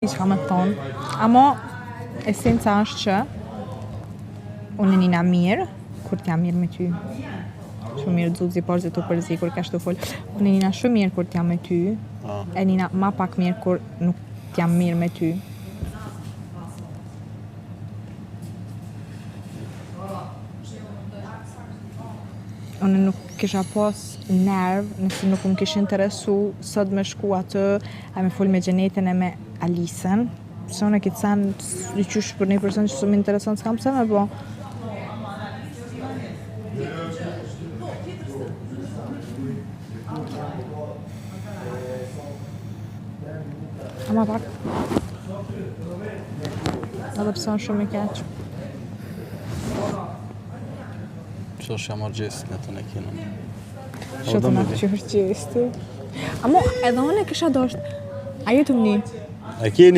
Çka më thon. Amo esenca është që unë nina mirë kur t'jam mirë me ty. Shumë mirë Xuzi porzi tu përzi kur ka shtu fol. Unë nina shumë mirë kur t'jam me ty. E nina ma pak mirë kur nuk t'jam mirë me ty. Unë nuk kisha pas nerv nëse nuk më kishin interesu sot me shku atë a me fol me Gjenetën e me Alisën. Se unë e kitë sen dyqysh për një person që shumë interesant s'kam pse me bo. Ama pak. Edhe pse unë shumë i keq. Që është jam argjesit në të në kinën. Që të nga që është gjesti. Amo, edhe unë e kisha dosht. A jetu më një? E keni